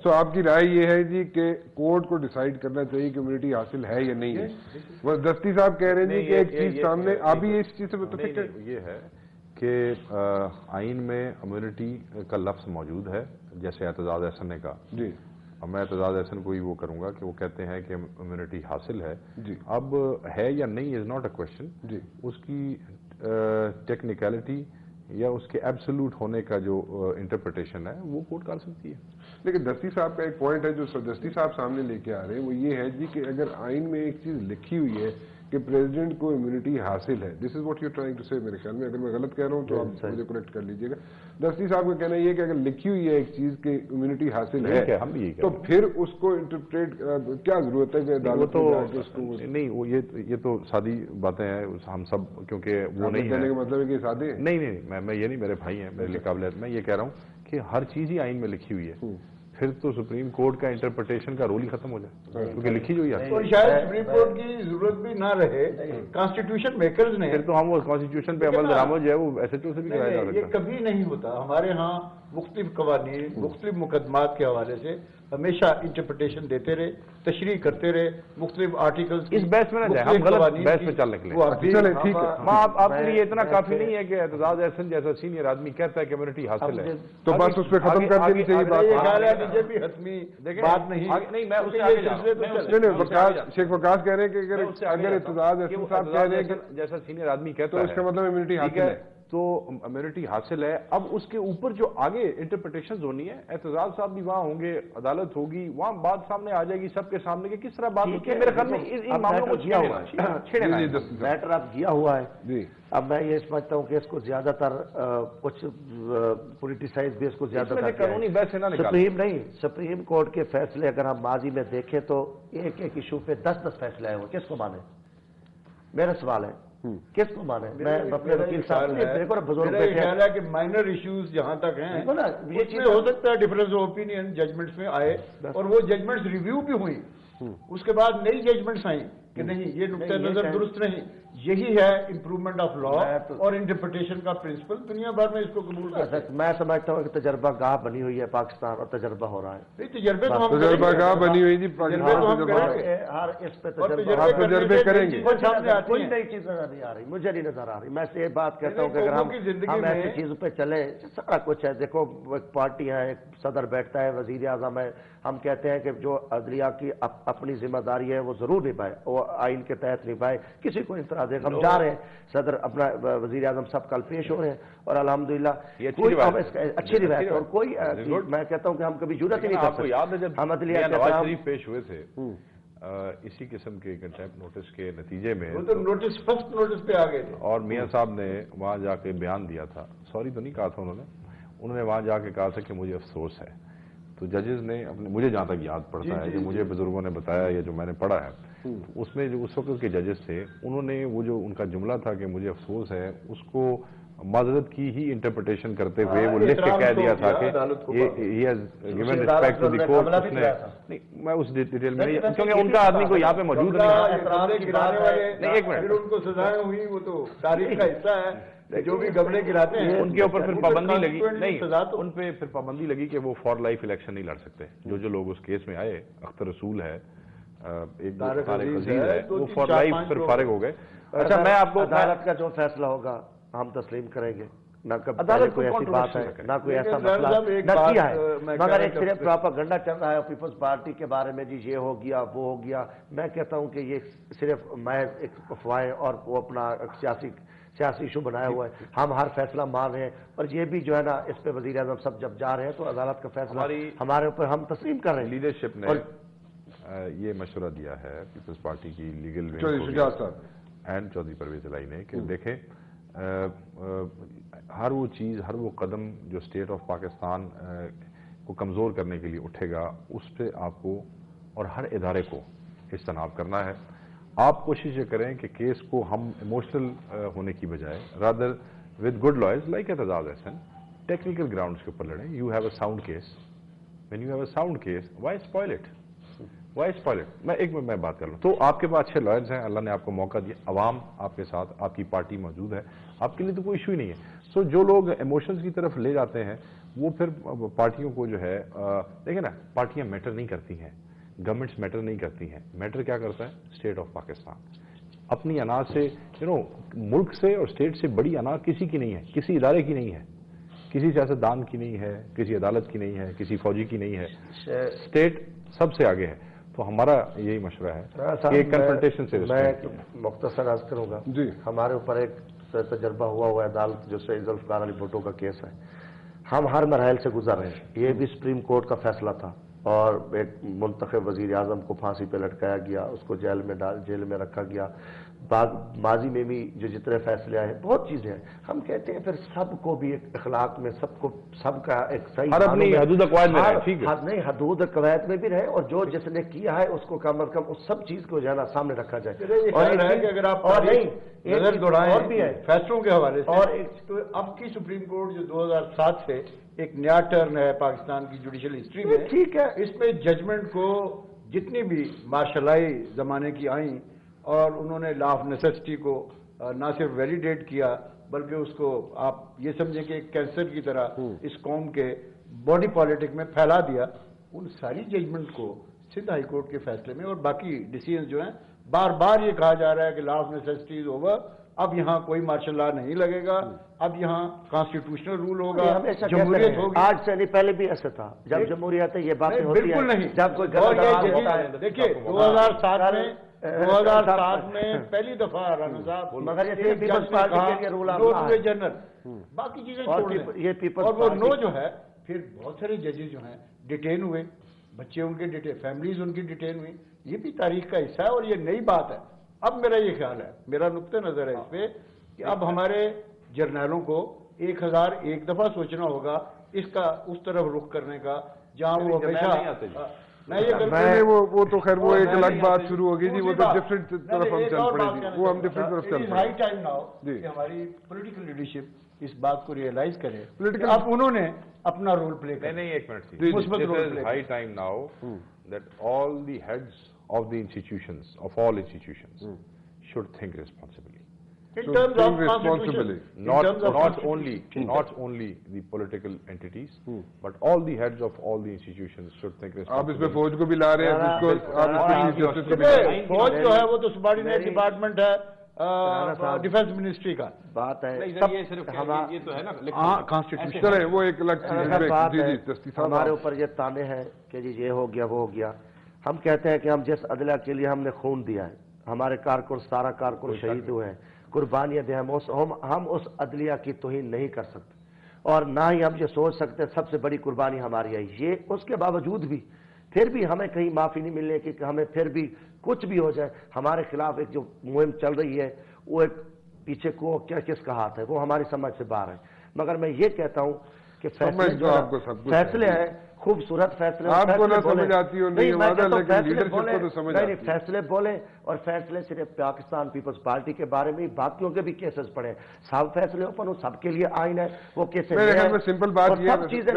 تو آپ کی رائے یہ ہے جی کہ کورٹ کو ڈیسائیڈ کرنا چاہیے کہ امیونٹی حاصل ہے یا نہیں ہے. وہ دستی صاحب کہہ رہے ہیں جی کہ ایک چیز سامنے آپ بھی اس چیز سے متفق ہیں. یہ ہے کہ آئین میں امیونٹی کا لفظ موجود ہے، جیسے اعتزاز احسن نے کہا. جی اب میں اعتزاز احسن کو ہی وہ کروں گا کہ وہ کہتے ہیں کہ امیونٹی حاصل ہے. جی اب ہے یا نہیں از ناٹ اے کوشچن. جی اس کی ٹیکنیکلٹی یا اس کے ایبسولوٹ ہونے کا جو انٹرپریٹیشن ہے وہ کورٹ کر سکتی ہے. لیکن دستی صاحب کا ایک پوائنٹ ہے جو دستی صاحب سامنے لے کے آ رہے ہیں، وہ یہ ہے جی کہ اگر آئین میں ایک چیز لکھی ہوئی ہے کہ پریزیڈنٹ کو امیونٹی حاصل ہے، this is what you trying to سے، میرے خیال میں اگر میں غلط کہہ رہا ہوں تو آپ مجھے کریکٹ کر لیجیے گا. دستی صاحب کا کہنا یہ ہے کہ اگر لکھی ہوئی ہے ایک چیز کہ امیونٹی حاصل ہے تو پھر اس کو انٹرپریٹ کیا ضرورت ہے کہ عدالت میں اس کو نہیں، وہ یہ تو سادی باتیں ہیں ہم سب، کیونکہ وہ نہیں کہنے کا مطلب ہے کہ سادے ہیں. نہیں میں یہ نہیں، میرے بھائی ہیں میرے لیے قابل. میں یہ کہہ رہا ہوں کہ ہر چیز ہی آئین میں لکھی ہوئی ہے، پھر تو سپریم کورٹ کا انٹرپریٹیشن کا رول ہی ختم ہو جائے، کیونکہ لکھی جو ہے. اور شاید سپریم کورٹ کی ضرورت بھی نہ رہے، کانسٹیٹیوشن میکرز نے. پھر تو ہم وہ کانسٹیٹیوشن پہ عمل درآمد جو ہے وہ ایس ایچ او سے بھی کرایا جا سکتا ہے. یہ کبھی نہیں ہوتا. ہمارے ہاں مختلف قوانین مختلف مقدمات کے حوالے سے ہمیشہ انٹرپریٹیشن دیتے رہے، تشریح کرتے رہے، مختلف آرٹیکلز. اس بحث میں نہ جائیں، ہم غلط بحث میں چل نکلے. چلیں ٹھیک ہے. آپ کے لیے اتنا کافی نہیں ہے کہ اعتزاز احسن جیسا سینئر آدمی کہتا ہے کہ امیونٹی حاصل ہے تو بس اس پہ ختم کر دینی چاہیے بات. یہ خیال ہے کہ بھی حتمی بات نہیں. میں اس سے آگے جا رہا ہوں. شیخ وقاص کہہ رہے ہیں کہ اگر اعتزاز احسن صاحب کہہ رہے ہیں کہ جیسا سینئر آدمی کہتا تو ہے اس کا مطلب امیونٹی حاصل ہے، تو امیونٹی حاصل ہے. اب اس کے اوپر جو آگے انٹرپریٹیشنز ہونی ہے، اعتزاز صاحب بھی وہاں ہوں گے، عدالت ہوگی، وہاں بات سامنے آ جائے گی سب کے سامنے کہ کس طرح بات ہوتی ہے. میرے خیال میں ان معاملوں کو میٹر اب کیا ہوا ہے. جی اب میں یہ سمجھتا ہوں کہ اس کو زیادہ تر کچھ پولیٹیسائز بھی اس کو زیادہ تر قانونی بحث ہے نا. سپریم کورٹ کے فیصلے اگر ہم ماضی میں دیکھیں تو ایک ایک ایشو پہ 10 فیصلے آئے ہوئے. کس کو مانے؟ میرا سوال ہے کس کو مانے؟ میں اپنے وکیل صاحب بزرگ خیال ہے کہ مائنر ایشوز جہاں تک ہیں یہ چیز ہو سکتا ہے ڈفرنس آف اوپینین ججمنٹس میں آئے اور وہ ججمنٹس ریویو بھی ہوئی، اس کے بعد نئی ججمنٹس آئیں کہ نہیں یہ نقطہ نظر درست نہیں. یہی ہے امپروومنٹ آف لا اور انٹرپریٹیشن کا پرنسپل. دنیا بھر میں اس کو قبول کرتے ہیں. میں سمجھتا ہوں کہ تجربہ گاہ بنی ہوئی ہے پاکستان اور تجربہ ہو رہا ہے. تجربہ گاہ بنی ہوئی جی، ہر اس پہ تجربے کریں گے. کوئی نئی چیز نظر نہیں آ رہی، مجھے نہیں نظر آ رہی. میں یہ بات کہتا ہوں کہ اگر ہم ایسی چیزوں پہ چلیں، سارا کچھ ہے. دیکھو ایک پارٹی ہے، ایک صدر بیٹھتا ہے، وزیر اعظم ہے. ہم کہتے ہیں کہ جو عدلیہ کی اپنی ذمہ داری ہے وہ ضرور نبھائے، وہ آئین کے تحت نبھائے. کسی کو اعتراض ہے، ہم جا رہے ہیں، صدر اپنا وزیر اعظم سب کل پیش ہو رہے ہیں اور الحمدللہ اچھی روایت. اور کوئی میں کہتا ہوں کہ ہم کبھی جرات ہی نہیں کر سکتے. ہم عدلیہ نواز شریف پیش ہوئے تھے اسی قسم کے کنٹیمپٹ نوٹس کے نتیجے میں، وہ تو نوٹس فرسٹ نوٹس پہ آ گئے تھے، اور میاں صاحب نے وہاں جا کے بیان دیا تھا. سوری تو نہیں کہا تھا انہوں نے وہاں جا کے کہا تھا کہ مجھے افسوس ہے. تو ججز نے مجھے جہاں تک یاد پڑتا ہے کہ مجھے بزرگوں نے بتایا یا جو میں نے پڑھا ہے، اس میں جو اس وقت کے ججز تھے انہوں نے وہ جو ان کا جملہ تھا کہ مجھے افسوس ہے، اس کو معذرت کی ہی انٹرپریٹیشن کرتے ہوئے وہ لکھ کے کہہ دیا تھا کہ he has given respect to the court. نہیں میں اس ڈیٹیل میں نہیں، کیونکہ ان کا آدمی کو یہاں پہ موجود نہیں ہے. ایک منٹ، ان کو سزائیں ہوئی، وہ تو تاریخ کا حصہ ہے. جو بھی گبرے گراتے ہیں ان کے اوپر پھر پابندی لگی. نہیں، ان پہ پھر پابندی لگی کہ وہ فار لائف الیکشن نہیں لڑ سکتے. جو لوگ اس کیس میں آئے، اختر رسول ہے، ایک طارق عزیز ہے، وہ فار لائف پھر فارغ ہو گئے. اچھا میں آپ کو عدالت کا جو فیصلہ ہوگا ہم تسلیم کریں گے. نہ عدالت کوئی ایسی بات ہے، نہ کوئی ایسا مسئلہ نہ کیا ہے، مگر ایک صرف پروپیگنڈا چل رہا ہے پیپلز پارٹی کے بارے میں، جی یہ ہو گیا وہ ہو گیا. میں کہتا ہوں کہ یہ صرف محض ایک افواہیں اور وہ اپنا سیاسی ایشو بنایا ہوا ہے. ہم ہر فیصلہ مان رہے ہیں اور یہ بھی جو ہے نا اس پہ وزیر اعظم سب جب جا رہے ہیں تو عدالت کا فیصلہ ہمارے اوپر ہم تسلیم کر رہے ہیں. لیڈرشپ نے یہ مشورہ دیا ہے پیپلز پارٹی کی لیگل اینڈ چودھری پرویز الہی نے کہ دیکھیں ہر وہ چیز، ہر وہ قدم جو اسٹیٹ آف پاکستان کو کمزور کرنے کے لیے اٹھے گا اس پہ آپ کو اور ہر ادارے کو اجتناب کرنا ہے. آپ کوشش یہ کریں کہ کیس کو ہم ایموشنل ہونے کی بجائے rather with good lawyers like Aitzaz Ahsan technical grounds کے اوپر لڑیں. You have a sound case, when you have a sound case why spoil it. میں ایک منٹ میں بات کر لوں. تو آپ کے پاس اچھے لائرز ہیں، اللہ نے آپ کو موقع دیا، عوام آپ کے ساتھ، آپ کی پارٹی موجود ہے، آپ کے لیے تو کوئی ایشو ہی نہیں ہے. सो जो लोग इमोशंस की तरफ ले जाते हैं वो फिर पार्टियों को जो है देखिए ना, पार्टियां मैटर नहीं करती हैं, गवर्नमेंट्स मैटर नहीं करती हैं, मैटर क्या करता है स्टेट ऑफ पाकिस्तान। अपनी अनाज से मुल्क से और स्टेट से बड़ी अनाज किसी की नहीं है, किसी इदारे की नहीं है, किसी सियासतदान की नहीं है, किसी अदालत की नहीं है, किसी फौजी की नहीं है, स्टेट सबसे आगे है। तो हमारा यही मशवरा है कि कन्फ्रंटेशन से मैं मुख्तसर अर्ज करूंगा जी। हमारे ऊपर एक तजर्बा हुआ है अदालत जो सईद जुल्फ़िकार अली भुट्टो का केस है। हम हर मरहल से गुजर रहे हैं। ये भी सुप्रीम कोर्ट का फैसला था और एक मुंतखब वजीर आजम को फांसी पे लटकाया गया, उसको जेल में रखा गया। माजी में भी जो जितने फैसले आए बहुत चीजें हैं। हम कहते हैं फिर सबको भी एक अखलाक में सबका एक सही हदूद कवायद में रहे, ठीक है नहीं, हदूद कवायद में भी रहे और जो जिसने किया है उसको कम अज कम उस सब चीज को जो है ना सामने रखा जाए। और अगर आप और नहीं नजर दौड़ाएं और भी है फैसलों के हवाले से, और तो अब की सुप्रीम कोर्ट जो 2007 से एक नया टर्न है पाकिस्तान की जुडिशियल हिस्ट्री में, ठीक है, इसमें जजमेंट को जितनी भी मार्शलाई जमाने की आई और उन्होंने लॉ ऑफ नेसेसिटी को ना सिर्फ वैलिडेट किया बल्कि उसको आप ये समझें कि एक कैंसर की तरह इस कौम के बॉडी पॉलिटिक में फैला दिया। उन सारी जजमेंट को सिंध हाई कोर्ट के फैसले में और बाकी डिसीजन जो हैं बार बार ये कहा जा रहा है कि law of necessity is over, अब यहाँ कोई मार्शल लॉ नहीं लगेगा, अब यहाँ कॉन्स्टिट्यूशनल रूल होगा, जमहूरियत होगी। आज से नहीं पहले भी ऐसा था, जब जमहूरियत है ये बातें होती है, बिल्कुल नहीं। जब कोई देखिए 2007 में पहली दफा राना साहब मगर ये पीपल्स पार्टी के लिए रूल जनरल बाकी चीजें छोड़ दें और वो नो जो है फिर बहुत सारे जजेस जो हैं डिटेन हुए, बच्चे उनके डिटेन, फैमिलीज उनकी डिटेन हुई। ये भी तारीख का हिस्सा है और ये नई बात है। अब मेरा ये ख्याल है, मेरा नुक्ते नजर है इस पे कि अब हमारे जर्नैलों को 1001 दफा सोचना होगा इसका उस तरफ रुख करने का जहां वो हमेशा नहीं वो तो खैर वो एक अलग बात शुरू होगी जी, वो तो डिफरेंट तरफ हम चल पड़ेगी, वो हम डिफरेंट तरफ चल पड़ेगी। टाइम नाउ कि हमारी पॉलिटिकल लीडरशिप इस बात को रियलाइज करे अब उन्होंने अपना रोल प्ले करें। नहीं एक minute, high time now that all the heads of the institutions, of all institutions, should think responsibly. In terms of responsibility, not only the political entities, but all the heads of all the institutions should think responsibly. आप इसमें फौज को भी ला रहे हैं, जिसको फौज जो है वो तो सबॉर्डिनेट डिपार्टमेंट है डिफेंस मिनिस्ट्री का बात है। ये सिर्फ ये तो है ना कॉन्स्टिट्यूशन है, वो एक अलग चीज है। हमारे ऊपर ये ताने हैं कि जी ये हो गया वो हो गया। हम कहते हैं कि हम जिस अदला के लिए हमने खून दिया है, हमारे कारकुन 17 कारकुन शहीद हुए हैं, कुर्बानियां दी, हम उस अदलिया की तौहीन नहीं कर सकते और ना ही हम ये सोच सकते सबसे बड़ी कुर्बानी हमारी है ये। उसके बावजूद भी फिर भी हमें कहीं माफी नहीं मिलने की, हमें फिर भी कुछ भी हो जाए हमारे खिलाफ एक जो मुहिम चल रही है वो एक पीछे को क्या किसका हाथ है वो हमारी समझ से बाहर है। मगर मैं ये कहता हूं कि फैसले हैं खूबसूरत फैसले, आपको ना समझ आती हो नहीं वादा, लेकिन लीडरशिप को तो समझ आती है। फैसले बोले और फैसले सिर्फ पाकिस्तान पीपल्स पार्टी के बारे में, बाकियों के भी केसेस पड़े, सब फैसले ओपन, सबके लिए आइन है वो केसेस। मेरे ख्याल में सिंपल बात ये सब चीजें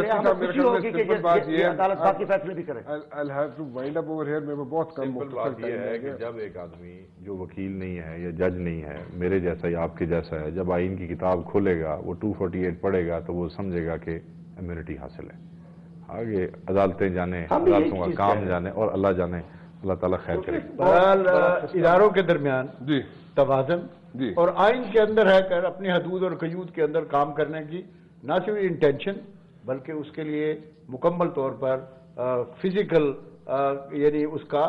अदालत बाकी फैसले भी करे। I'll have to wind up over here, मेरे को बहुत कम बात ये है कि जब एक आदमी जो वकील नहीं है या जज नहीं है, मेरे जैसा या आपके जैसा है, जब आइन की किताब खोलेगा वो 248 पढ़ेगा तो वो समझेगा कि इम्यूनिटी हासिल है। आगे अदालतें जाने, अदालतों का काम जाने और अल्लाह जाने, अल्लाह ताला खैर करे। इदारों के दरमियान जी तवाज़ुन जी और आइन के अंदर है कर अपनी हदूद और कयूद के अंदर काम करने की ना सिर्फ इंटेंशन बल्कि उसके लिए मुकम्मल तौर पर फिजिकल यानी उसका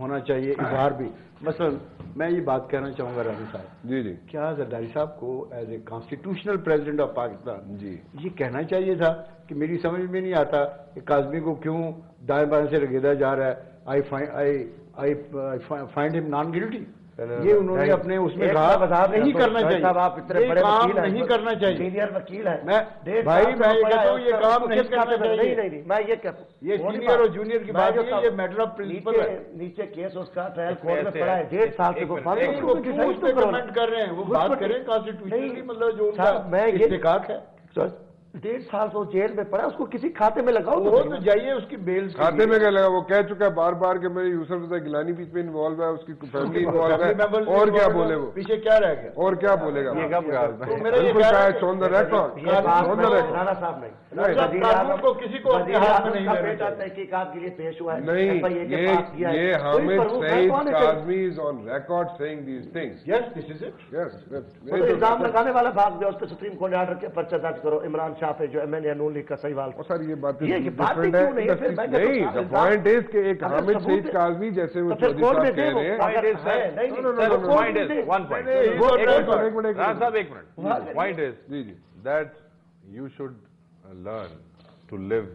होना चाहिए इजहार भी। मसलन मैं ये बात कहना चाहूंगा रानी साहब जी जी, क्या जरदारी साहब को as a constitutional president of Pakistan जी ये कहना चाहिए था कि मेरी समझ में नहीं आता कि काज़मी को क्यों दाएं बाएं से रगेदा जा रहा है, I find him non guilty. ये उन्होंने अपने उसमें कहा नहीं करना चाहिए, आप इतने बड़े काम नहीं करना चाहिए, सीनियर वकील है। मैं भाई मैं ये कहता हूँ ये काम नहीं करना चाहिए। नहीं मैं ये कहता हूँ ये सीनियर और जूनियर की बात है, ये मैटर ऑफ प्रिंसिपल है। नीचे केस उसका ट्रायल कोर्ट में पड़ा है 1.5 साल से वो कमेंट कर रहे हैं, वो बात करें कॉन्स्टिट्यूशनली, मतलब जो उनका इस्तेकाक है। 1.5 साल से जेल में पड़ा, उसको किसी खाते में लगाओ। वो तो जाइए उसकी बेल खाते में क्या लगा, वो कह चुका है बार बार कि मेरे यूसुफ रज़ा गिलानी बीच में इन्वॉल्व है, उसकी फैमिली इन्वॉल्व है, और क्या बोले वो, पीछे क्या रह गया, और क्या बोलेगा। बिल्कुल ऑन द रिकॉर्ड, राणा साहब नहीं, को किसी को अपने हाथ में नहीं लेना बेटा तहकीकात के लिए पेश हुआ है, नहीं, ये Hamid Saeed Kazmi is on record saying these things. Yes, this is it. Yes, इल्जाम लगाने वाला भाग गया, उस पर सुप्रीम कोर्ट ने आर्डर किया पर्चा दर्ज करो इमरान शाह पे, जो MNA नून लीग का सही वाल। सर ये बात क्यों नहीं है? नहीं, द पॉइंट इज कि एक हामिद सईद काज़मी जैसे वो चौधरी साहब कह रहे हैं, point is that you should learn to live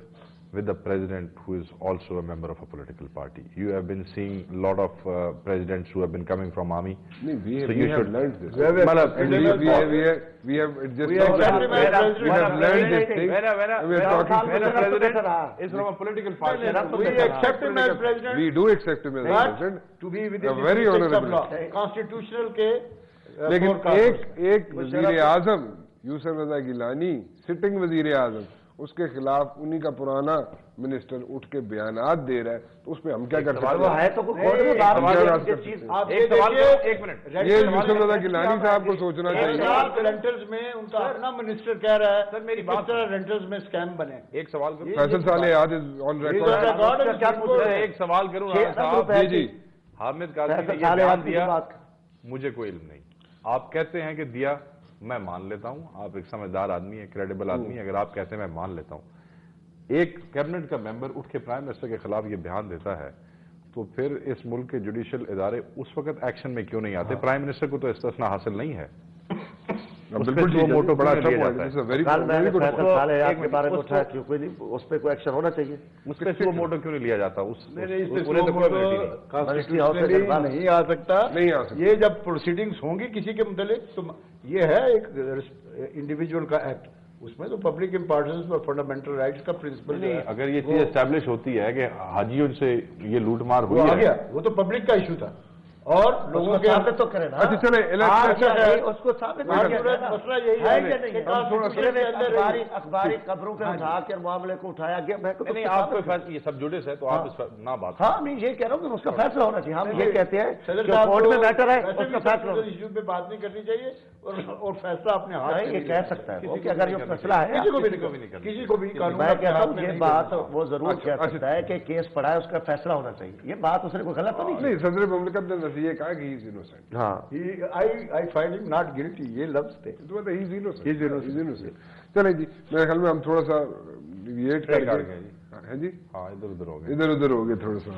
with the president who is also a member of a political party. You have been seeing a lot of presidents who have been coming from army. No, we you have should learned this. We have just learned this thing. We are talking. When a president is from a political party, we accept him as president. We do accept him as president. To be within the very honorable law, honorable. constitutional के लेकिन एक वजीर आजम यूसुफ रज़ा Gilani, sitting वजीर आजम, उसके खिलाफ उन्हीं का पुराना मिनिस्टर उठ के बयानात दे रहा है, तो उसमें हम क्या कर सकते हैं? ये यूसुफ रज़ा गिलानी साहब को सोचना चाहिए। रेंटल्स में उनका अपना मिनिस्टर कह रहा है सर मेरी बात रेंटल्स में स्कैम बने। एक सवाल करूं, फैसल साले आज ऑन रिकॉर्ड, एक सवाल करूं साहब जी, हामिद काज़मी ने बयान दिया, मुझे कोई इल्म नहीं, आप कहते हैं कि दिया, मैं मान लेता हूं, आप एक समझदार आदमी है, क्रेडिबल आदमी है, अगर आप कहते हैं मैं मान लेता हूं। एक कैबिनेट का मेंबर उठ के प्राइम मिनिस्टर के खिलाफ ये बयान देता है, तो फिर इस मुल्क के जुडिशियल इदारे उस वक्त एक्शन में क्यों नहीं आते? प्राइम मिनिस्टर को तो इस्तिस्ना हासिल नहीं है, बिल्कुल वो मोटो बड़ा अच्छा पॉइंट है। के बारे में उठाया, क्यों कोई नहीं, उस पर कोई एक्शन होना चाहिए, उस पर वो मोटो क्यों नहीं लिया जाता? नहीं आ सकता, ये जब प्रोसीडिंग्स होंगी किसी के मुतालिक, तो ये है एक इंडिविजुअल का एक्ट, उसमें तो पब्लिक इंपॉर्टेंस और फंडामेंटल राइट्स का प्रिंसिपल नहीं। अगर ये चीज एस्टैब्लिश होती है कि हाजियों से ये लूटमार हुई है, वो तो पब्लिक का इशू था और लोगों के साबित तो करें ना। अच्छा चले उसको साबित मसला यही है कि अखबारी खबरों पे उठा के मामले को उठाया गया। नहीं, आपको फैसला, ये सब जुडिस है तो आप इस पर ना बात। हाँ, मैं ये कह रहा हूँ कि उसका फैसला होना चाहिए। हम ये कहते हैं कोर्ट में मैटर है, उसका फैसला इशू पे बात नहीं करनी चाहिए और फैसला अपने हाथ ये कह सकता है कि अगर ये फैसला है किसी को भी मैं कहता हूँ ये बात वो जरूर कह सकता है कि केस पड़ा है, उसका फैसला होना चाहिए। ये बात उसने कोई गलत तो नहीं। सदर मुमलिकत ने ये कहा कि he is innocent. हाँ, I find him not guilty. ये लफ्ज थे, तो he is innocent. He is innocent. चले जी, मेरे ख्याल में हम थोड़ा सा वेट कर गए हैं जी। हाँ, इधर उधर हो गए थोड़ा सा,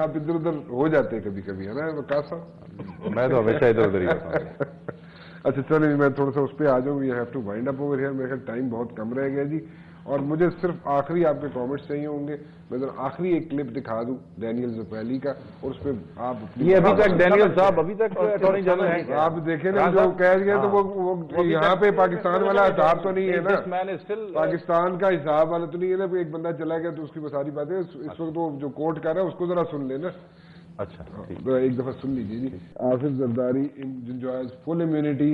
आप इधर उधर हो जाते हैं कभी कभी, है ना वकास साहब? मैं तो हमेशा इधर उधर ही होता हूँ। अच्छा चलिए, मैं थोड़ा सा उस पर आ जाऊँ। We have to wind up over here, मेरे ख्याल टाइम बहुत कम रह गया जी, और मुझे सिर्फ आखिरी आपके कमेंट्स चाहिए होंगे। मैं जरा आखिरी एक क्लिप दिखा दूं डैनियल ज़ुपैली का, और उस पर आप ये अभी तक डैनियल साहब अभी तक अटॉर्नी जनरल हैं, आप देखें ना जो कह गए, तो वो यहाँ पे पाकिस्तान वाला हिसाब तो नहीं है ना, पाकिस्तान का हिसाब वाला तो नहीं है ना। एक बंदा चला गया तो उसकी वो सारी बातें इस वक्त वो जो कोर्ट कर रहा है उसको जरा सुन लेना। अच्छा, एक दफा सुन लीजिए जी। Asif Zardari enjoys full immunity,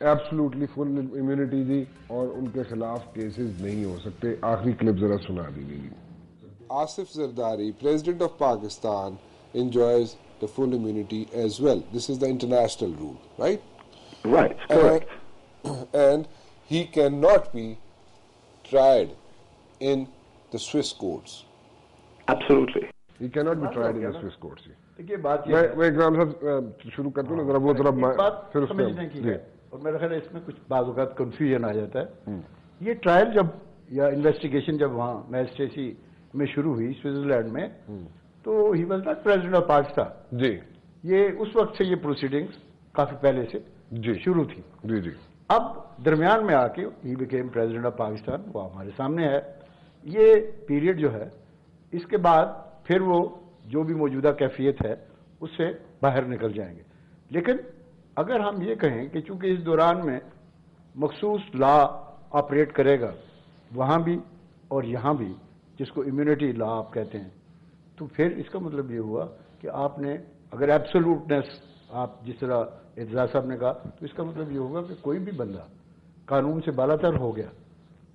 absolutely full immunity जी, और उनके खिलाफ केसेस नहीं हो सकते। आखिरी क्लिप जरा सुना दीजिए। Asif Zardari, President of Pakistan, enjoys the full immunity as well. This is the international rule, right? Right, correct. And he cannot be tried in the Swiss courts. Absolutely. He cannot be tried in the Swiss courts. देखिए बात ये मैं इकराम साहब शुरू कर दूं ना जरा, वो जरा फिर समझने की है, और मेरा ख्याल है इसमें कुछ बाज़ औक़ात कंफ्यूजन आ जाता है। ये ट्रायल जब या इन्वेस्टिगेशन जब वहाँ मैजिस्ट्रेसी में शुरू हुई स्विट्जरलैंड में, तो he was not president of Pakistan जी। ये उस वक्त से ये प्रोसीडिंग्स काफी पहले से जी शुरू थी जी जी। अब दरमियान में आके he became president of Pakistan, वो हमारे सामने है। ये पीरियड जो है, इसके बाद फिर वो जो भी मौजूदा कैफियत है उससे बाहर निकल जाएंगे। लेकिन अगर हम ये कहें कि चूंकि इस दौरान में मखसूस लॉ ऑपरेट करेगा वहाँ भी और यहाँ भी, जिसको इम्यूनिटी लॉ आप कहते हैं, तो फिर इसका मतलब ये हुआ कि आपने अगर एब्सोल्यूटनेस आप जिस तरह एजाज साहब ने कहा, तो इसका मतलब ये होगा कि कोई भी बंदा कानून से बालातर हो गया,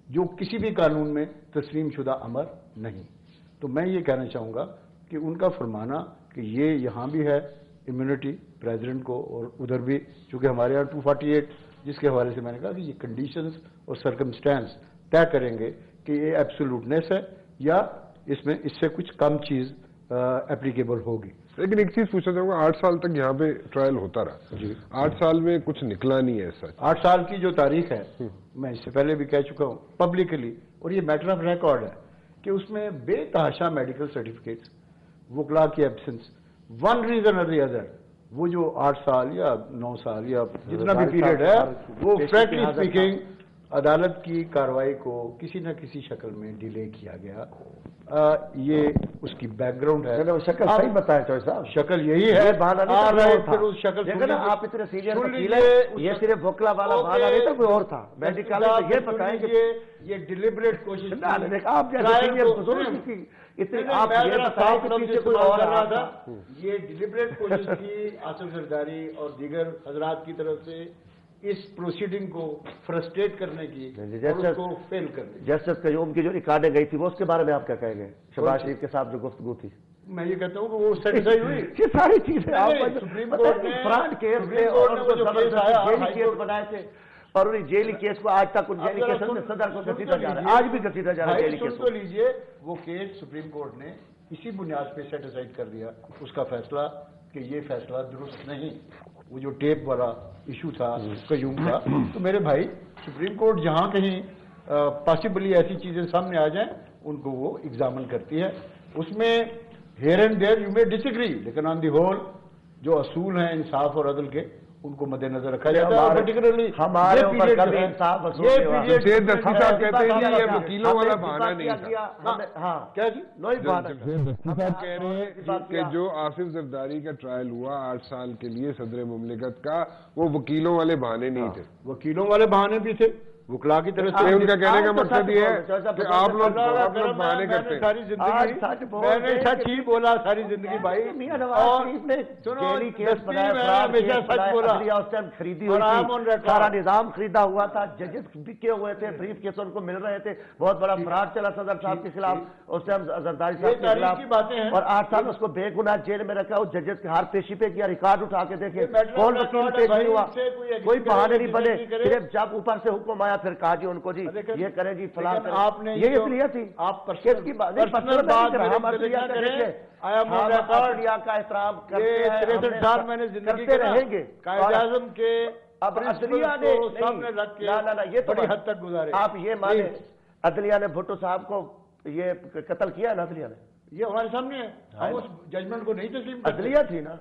जो किसी भी कानून में तस्लीम शुदा अमर नहीं। तो मैं ये कहना चाहूँगा कि उनका फरमाना कि ये यहाँ भी है इम्यूनिटी प्रेसिडेंट को और उधर भी, चूँकि हमारे यहाँ 248 जिसके हवाले से मैंने कहा कि ये कंडीशंस और सर्कमस्टेंस तय करेंगे कि ये एब्सोल्यूटनेस है या इसमें इससे कुछ कम चीज़ एप्लीकेबल होगी। लेकिन एक चीज पूछना चाहूंगा, 8 साल तक यहाँ पे ट्रायल होता रहा जी, 8 साल में कुछ निकला नहीं है सच। 8 साल की जो तारीख है, मैं इससे पहले भी कह चुका हूँ पब्लिकली, और ये मैटर ऑफ रिकॉर्ड है कि उसमें बेतहाशा मेडिकल सर्टिफिकेट्स, वकला की एब्सेंस, वन रीजन और दी अदर, वो जो 8 साल या 9 साल या जितना भी पीरियड है, वो फ्रैंकली स्पीकिंग अदालत की कार्रवाई को किसी न किसी शक्ल में डिले किया गया। ये उसकी बैकग्राउंड है। शक्ल सही बताया चौधरी साहब, शक्ल यही है। फिर उस शक्ल आप इतने सीरियस वकील हैं, ये सिर्फ भोकला वाला बहाना नहीं था, कोई और था। मेडिकल ये बताएं कि ये डिलिबरेट कोशिश, आप जैसे इतने आप ये बताओ कि पीछे कोई और रहा था। ये डिलिबरेट कोशिश की आसिफ जरदारी और दीगर हजरात की तरफ से इस प्रोसीडिंग को फ्रस्ट्रेट करने की और उसको फेल करने की। जस्टिस कयूम की जो रिकॉर्डें गई थी वो उसके बारे में आप क्या कहेंगे? शहबाज शरीफ के साथ जो गुफ्तगू थी, मैं ये कहता हूँ कि वो सेटिस्फाई हुई। ये सारी चीजें सुप्रीम कोर्ट ने फ्रॉड केस जेली केस बनाए थे और उन्हें जेली केस को आज तक जेली केस में सदर को घसीटा जा रहा है, आज भी घसीटा जा रहा है जेली केस। तो लीजिए, वो केस सुप्रीम कोर्ट ने इसी बुनियाद पे सेट असाइड कर दिया उसका फैसला कि ये फैसला दुरुस्त नहीं। वो जो टेप वाला इशू था कयूम का, तो मेरे भाई सुप्रीम कोर्ट जहां कहीं पॉसिबली ऐसी चीजें सामने आ जाएं उनको वो एग्जामिन करती है। उसमें here and there you may disagree, लेकिन ऑन दी होल जो असूल हैं इंसाफ और अदल के, उनको मद्देनजर रखा जाता है। पर्टिकुलरली हमारे ऊपर कभी इंसाफ ये दस्ती साहब कहते हैं ये वकीलों वाला बहाना नहीं था। हाँ क्या जी, नहीं बहाना। दस्ती साहब कह रहे हैं कि जो आसिफ जरदारी का ट्रायल हुआ 8 साल के लिए सदर मुमलिकत का, वो वकीलों वाले बहाने नहीं थे। वकीलों वाले बहाने भी थे, वकला की तरफ से। उनका कहने का मकसद ये है कि आप लोग बहाने करते हैं। सारी जिंदगी मैंने सच ही बोला, सारी जिंदगी भाई। और सुनो, हमेशा सच बोला। उस टाइम खरीदी हुई थी, सारा निजाम खरीदा हुआ था, जजेस बिके हुए थे, ब्रीफ केस उनको मिल रहे थे, बहुत बड़ा फ्रॉड चला सदर साहब के खिलाफ, उस टाइम जरदारी साहब के खिलाफ, और 8 साल उसको बेगुनाह जेल में रखा। उस जजेस के हर पेशी पे किया, रिकॉर्ड उठा के देखे, कौन वकील पेश नहीं हुआ, कोई बहाने नहीं बने। सिर्फ जब ऊपर से हुक्म आया फिर कहा जी उनको जी ये करें जी फलां करें। आपने ये इसलिए थी आप की बात का एहतराम करते 63 साल मैंने जिंदगी करते रहेंगे। कायद-ए-आज़म के अब अदलिया ने सामने रख के ना ये तो बड़ी हद तक गुजारे। आप ये माने अदलिया ने भुट्टो साहब को ये कत्ल किया ना, अदलिया ने, ये हमारे सामने है। हम उस जजमेंट को नहीं तस्लीम करते। अदलिया थी ना,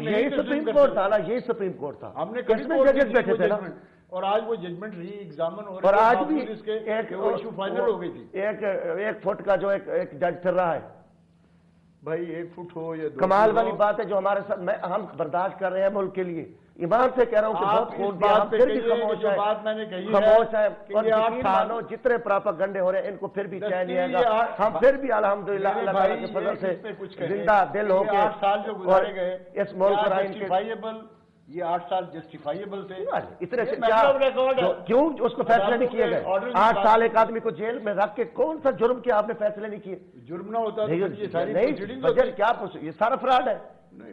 यही सुप्रीम कोर्ट था ना, यही सुप्रीम कोर्ट था। हमने जजेस बैठे थे ना, और आज वो जजमेंट री एग्जामिन हो रही है, और आज भी इसके एक इशू फाइनल हो गई थी। एक फुट का जो एक जज फिर रहा है भाई, 1 फुट हो या 2 कमाल वाली बात है जो हमारे साथ हम बर्दाश्त कर रहे हैं मुल्क के लिए। ईमान से कह रहा हूँ कि बहुत खून दिया, हम फिर भी खामोश है, बात मैंने कही खामोश है। और मानो जितने प्रोपेगेंडे हो रहे हैं इनको फिर भी चैन नहीं आएगा। हम फिर भी अल्हम्दुलिल्लाह अल्लाह ताला के फजल से जिंदा दिल होके 8 साल जो गुजारे गए इस मुल्क को ये 8 साल जस्टिफाइबल थे। इतने से क्यों उसको फैसले नहीं किए गए? 8 साल एक आदमी को जेल में रख के कौन सा जुर्म के आपने फैसले नहीं किए? जुर्म ना होता ये सारी क्या पूछ, ये सारा फ्रॉड है।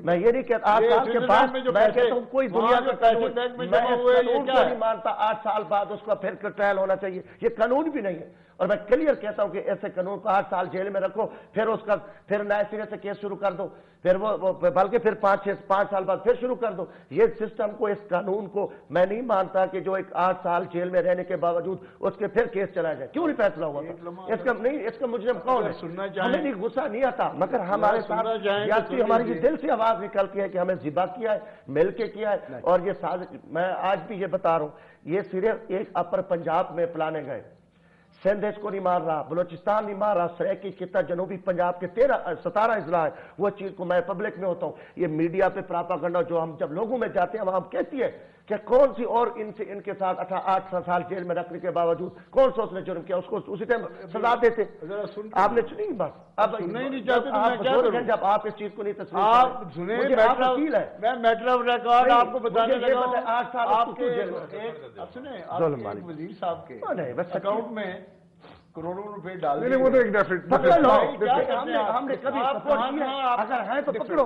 मैं ये नहीं कहता 8 साल के बाद, मैं कहता हूँ कोई दुनिया का कानून नहीं मानता 8 साल बाद उसका फिर ट्रायल होना चाहिए, ये कानून भी नहीं है। और मैं क्लियर कहता हूं कि ऐसे कानून को 8 साल जेल में रखो, फिर उसका फिर नए सिरे से केस शुरू कर दो, फिर वो बल्कि फिर 5 साल बाद फिर शुरू कर दो। ये सिस्टम को, इस कानून को मैं नहीं मानता कि जो एक 8 साल जेल में रहने के बावजूद उसके फिर केस चला जाए। क्यों नहीं फैसला हुआ था इसका? नहीं, इसका मुजरिम कौन है? हमें नहीं गुस्सा नहीं आता, मगर हमारे साथ हमारी दिल से आवाज निकलती है कि हमें जिबा किया है, मिल के किया है। और ये साजिश, मैं आज भी ये बता रहा हूं, ये सिर्फ एक अपर पंजाब में प्लाने गए, सिंध इसको नहीं मार रहा, बलोचिस्तान नहीं मार रहा, सराकी खिता जनूबी पंजाब के 17 अजला है। वो चीज को मैं पब्लिक में होता हूँ, ये मीडिया पे प्रोपेगेंडा जो हम जब लोगों में जाते हैं वहां हम कहती है کہ کون سی اور ان کے ساتھ 8 سال جیل میں رکھنے کے باوجود کون سا اس نے جرم کیا، اس کو اسی ٹائم سزا دیتے. آپ نے سنی بات، اب نہیں چاہتے جب آپ اس چیز کو نہیں تسلیم آپ سنیں. میں میٹر آف ریکارڈ آپ کو بتانے لگا 8 سال آپ کے سنیں وزیر صاحب کے اکاؤنٹ میں کروڑوں روپے ڈال دیں. وہ تو ایک ڈیفینیٹ ہم نے کبھی اگر ہیں تو پکڑو.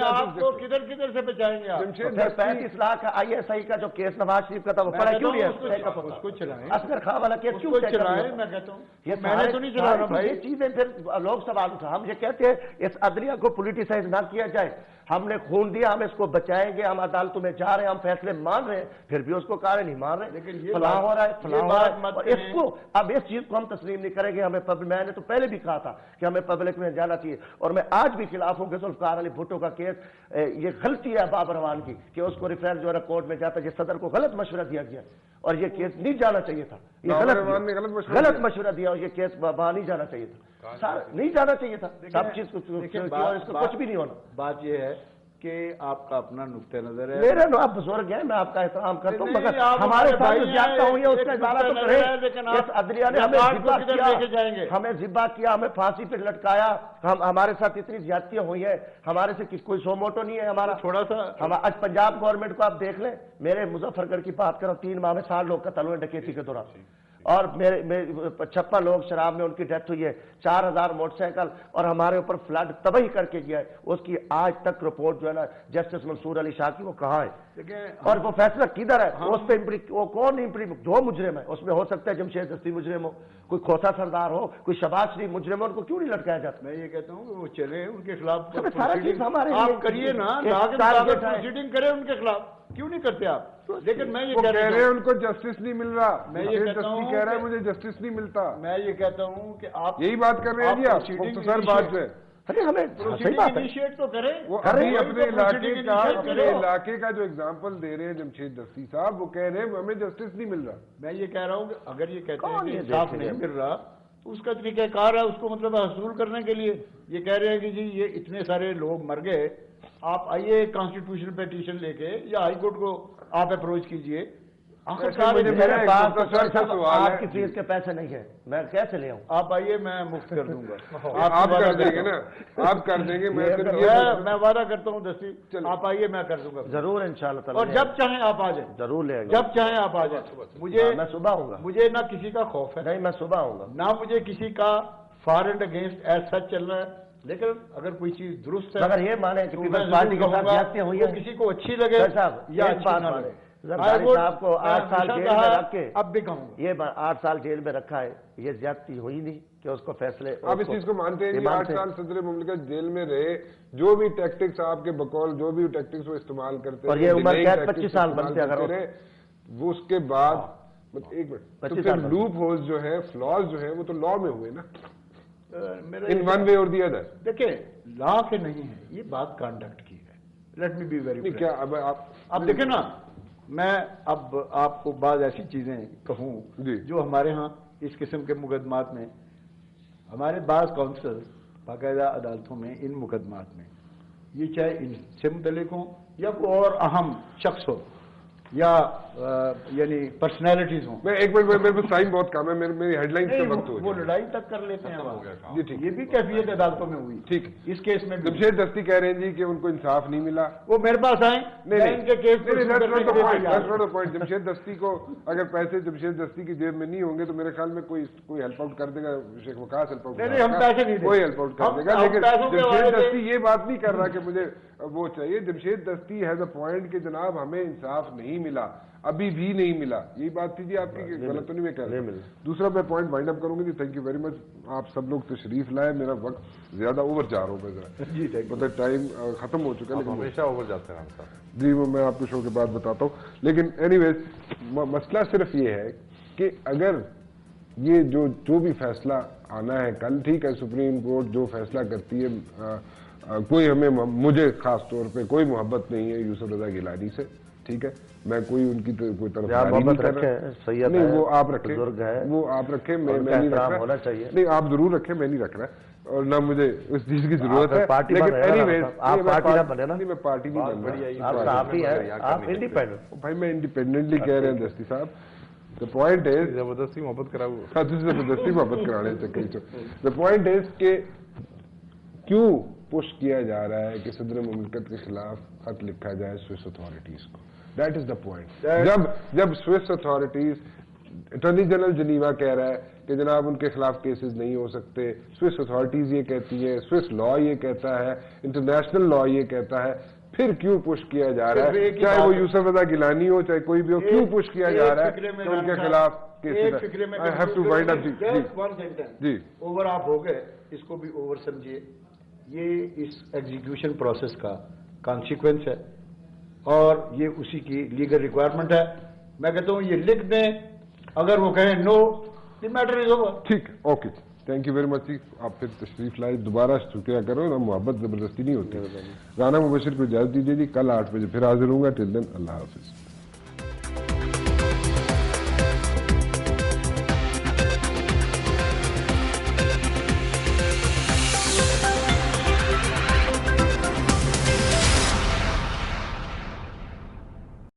آپ کو کدھر کدھر سے بچائیں گے آپ؟ 35 لاکھ ISI کا جو کیس نواز شریف کا تھا وہ پڑا کیوں نہیں ہے؟ اس کو چلائیں. اصغر خان والا کیس کیوں چلائیں؟ میں کہتا ہوں یہ میں نے تو نہیں چلانا بھائی. یہ چیزیں پھر لوگ سوال اٹھا، ہم یہ کہتے ہیں اس عدلیہ کو پولیٹیسائز نہ کیا جائے. ہم نے خون دیا، ہم اس کو بچائیں گے، ہم عدالتوں میں جا رہے ہیں، ہم فیصلے مان رہے ہیں، پھر بھی اس کو کارے نہیں مان رہے. لیکن فلاں ہو رہا ہے فلاں ہو رہا ہے، اور اس کو اب اس چیز کو ہم تسلیم نہیں کریں گے. ہمیں میں نے تو پہلے بھی کہا تھا کہ ہمیں پبلک میں جانا چاہیے، اور میں آج بھی خلاف ہوں کہ ذوالفقار علی بھٹو کا کیس یہ غلطی ہے بابر روان کی کہ اس کو ریفرنس جو ہے کورٹ میں جاتا ہے. یہ صدر کو غلط مشورہ دیا گیا اور یہ کیس نہیں جانا چاہیے تھا. یہ غلط مشورہ دیا اور یہ کیس وہاں نہیں جانا چاہیے تھا، نہیں جانا چاہیے تھا. سب چیز کچھ بھی نہیں ہونا. بات یہ ہے کہ آپ کا اپنا نقطہ نظر ہے. میرے آپ بزرگ ہیں، میں آپ کا احترام کرتا ہوں، مگر ہمارے ساتھ زیادہ ہوئی ہے اس کا ادارہ تو کرے. اس عدلیہ نے ہمیں ذبح کیا، ہمیں پھانسی پہ لٹکایا، ہمارے ساتھ اتنی زیادتیاں ہوئی ہیں. ہمارے سے کوئی سو موٹو نہیں ہے ہمارا. تھوڑا سا آج پنجاب گورنمنٹ کو آپ دیکھ لیں. میرے مظفر گڑھ کی بات کرو، 3 ماہ میں 60 لوگ قتل ہوئے ڈکیتی کے دوران، اور میرے 56 لوگ شراب میں ان کی ڈیتھ ہوئی ہے. 4000 موٹر سائیکل، اور ہمارے اوپر فلڈ تباہی کر کے گیا ہے. اس کی آج تک رپورٹ جو ہے نا جسٹس منصور علی شاہ کی وہ کہاں ہے، اور وہ فیصلہ کدھر ہے؟ اس پہ وہ کون جو مجرم ہے؟ اس میں ہو سکتا ہے جمشید دستی مجرم ہو، کوئی کھوسا سردار ہو، کوئی شہباز شریف مجرم ہو. ان کو کیوں نہیں لٹکایا جاتا؟ میں یہ کہتا ہوں کہ وہ چلے ان کے خلاف آپ کریے نا، پروسیڈنگ کریں ان کے خلاف. کیوں نہیں کرتے آپ؟ لیکن میں یہ کہہ رہا ہوں ان کو جسٹس نہیں مل رہا. میں یہ کہتا ہوں کہہ رہا ہے مجھے جسٹس نہیں ملتا. میں یہ کہتا ہوں کہ آپ یہی بات کر رہے ہیں جی. آپ مختصر بات جو ہے ہمیں انیشیٹ تو کریں. وہ ابھی اپنے علاقے کا جو اگزامپل دے رہے ہیں جمشید دستی صاحب، وہ کہہ رہے ہیں ہمیں جسٹس نہیں مل رہا. میں یہ کہہ رہا ہوں کہ اگر یہ کہتے ہیں کہ انصاف نہیں مل رہا تو اس کا طریقہ کار ہے اس کو مطلب حصول کرنے کے لیے. یہ کہہ رہے ہیں کہ جی یہ اتنے سارے لوگ مر گئے، آپ آئیے کانسٹیٹیوشن پیٹیشن لے کے یا ہائی کورٹ کو آپ اپروچ کیجئے. میرے پاس آپ کی فیس کے پیسے نہیں ہیں، میں کیسے لے آؤں؟ آپ آئیے، میں مفت کر دوں گا. آپ کر دیں گے نا، آپ کر دیں گے. میں وعدہ کرتا ہوں دستی، آپ آئیے میں کر دوں گا ضرور انشاءاللہ تعالی. اور جب چاہیں آپ آ جائیں، ضرور لے آئیں گے. جب چاہیں آپ آ جائیں. میں صبح آؤں گا. مجھے نہ کسی کا خوف ہے، نہیں میں صبح آؤں گا. نہ مجھے کسی کا for and against as such چل رہا ہے. لیکن اگر کوئی چیز درست ہے، اگر یہ مانے کہ پیپلز پارٹی کے ساتھ زیادتیاں ہوئی ہیں، کسی کو اچھی لگے یا اچھی نہ لگے. زرداری صاحب کو 8 سال جیل میں رکھ کے اب بھی کہوں یہ 8 سال جیل میں رکھا ہے، یہ زیادتی ہوئی نہیں کہ اس کو فیصلے. آپ اس چیز کو مانتے ہیں کہ 8 سال صدر مملکت جیل میں رہے، جو بھی ٹیکٹکس آپ کے بقول جو بھی ٹیکٹکس وہ استعمال کرتے ہیں، اور یہ عمر قید 25 سال بنتے اگر وہ اس کے بعد ایک منٹ تو پھر لوپ ہولز جو ہے، فلاز جو ہے، وہ تو لا میں ہوئے نا ان ون وے اور دی ادر. دیکھیں لا کے نہیں ہے، یہ بات کانڈکٹ کی ہے. لیٹ می بی ویری کیا اب دیکھیں نا، میں اب آپ کو بعض ایسی چیزیں کہوں جو ہمارے ہاں اس قسم کے مقدمات میں ہمارے بعض کونسل باقاعدہ عدالتوں میں ان مقدمات میں، یہ چاہے ان سے متعلق ہوں یا کوئی اور اہم شخص ہو یا یعنی پرسنالٹیز ہوں. میں ایک منٹ، میرے پاس ٹائم بہت کم ہے، میری ہیڈ لائن کا وقت ہو وہ لڑائی تک کر لیتے ہیں. جی ٹھیک، یہ بھی کیفیت عدالتوں میں ہوئی. ٹھیک، اس کیس میں جمشید دستی کہہ رہے ہیں جی کہ ان کو انصاف نہیں ملا. وہ میرے پاس آئیں، ان کے کیس پوائنٹ. جمشید دستی کو اگر پیسے جمشید دستی کی جیب میں نہیں ہوں گے تو میرے خیال میں کوئی ہیلپ آؤٹ کر دے گا. شیخ وقاص ہیلپ آؤٹ ہم پیسے نہیں، کوئی ہیلپ آؤٹ کر دے گا. لیکن جمشید دستی یہ بات نہیں کر رہا کہ مجھے وہ چاہیے. جمشید دستی ہیز اے پوائنٹ کہ جناب ہمیں انصاف نہیں ملا، ابھی بھی نہیں ملا. یہی بات تھی جی آپ کی، غلط تو نہیں میں کہہ رہا. دوسرا میں پوائنٹ وائنڈ اپ کروں گی جی. Thank you very much. آپ سب لوگ تشریف لائے، میرا وقت زیادہ اوور جا رہا ہوں میں ذرا جی، مطلب ٹائم ختم ہو چکا ہے. لیکن ہمیشہ اوور جاتے ہیں صاحب جی، وہ میں آپ کو شو کے بعد بتاتا ہوں. لیکن اینی ویز مسئلہ صرف یہ ہے کہ اگر یہ جو بھی فیصلہ آنا ہے کل، ٹھیک ہے، سپریم کورٹ جو فیصلہ کرتی ہے، کوئی مجھے خاص طور پہ کوئی محبت نہیں ہے یوسف رضا گیلانی سے. ٹھیک ہے, میں کوئی ان کی کوئی طرف محبت رکھیں, سید نہیں وہ آپ رکھیں, بزرگ ہے, وہ آپ رکھیں, میں نہیں رکھ رہا, ہونا چاہیے, نہیں آپ ضرور رکھیں, میں نہیں رکھ رہا, اور نہ مجھے اس چیز کی ضرورت ہے, پارٹی لیکن اینی ویز آپ پارٹی نہ بنے نا, نہیں میں پارٹی نہیں بن رہا, آپ صحافی ہیں, آپ انڈیپینڈنٹ. بھائی میں انڈیپینڈنٹلی کہہ رہے ہیں دستی صاحب, the point is زبردستی محبت کراؤ, زبردستی محبت کرانے چکر, the point is کہ کیوں پش کیا جا رہا ہے کہ صدر مملکت کے خلاف خط لکھا جائے سوئس اتھارٹیز کو, دیٹ از دا پوائنٹ. جب Swiss authorities, attorney general Geneva کہہ رہا ہے کہ جناب ان کے خلاف کیسز نہیں ہو سکتے, سوئس اتھارٹیز یہ کہتی ہیں, سوئس لا یہ کہتا ہے, انٹرنیشنل لا یہ کہتا ہے, پھر کیوں پش کیا جا رہا ہے, چاہے وہ یوسف رضا گیلانی ہو چاہے کوئی بھی ہو, کیوں پش کیا جا رہا ہے کہ ان کے خلاف جی اوور آپ ہو گئے, اس کو بھی اوور سمجھیے, یہ اس ایگزیکیوشن پروسیس کا کانسیکوینس ہے اور یہ اسی کی لیگل ریکوائرمنٹ ہے. میں کہتا ہوں یہ لکھ دیں, اگر وہ کہیں نو, دی میٹر از اوور. ٹھیک ہے, okay, thank you very much. آپ پھر تشریف لائے, دوبارہ شکریہ کرو نا, محبت زبردستی نہیں ہوتی. رانا مبشر کو اجازت دیجیے جی, کل 8 بجے پھر حاضر ہوں گا. ٹل دین اللہ حافظ.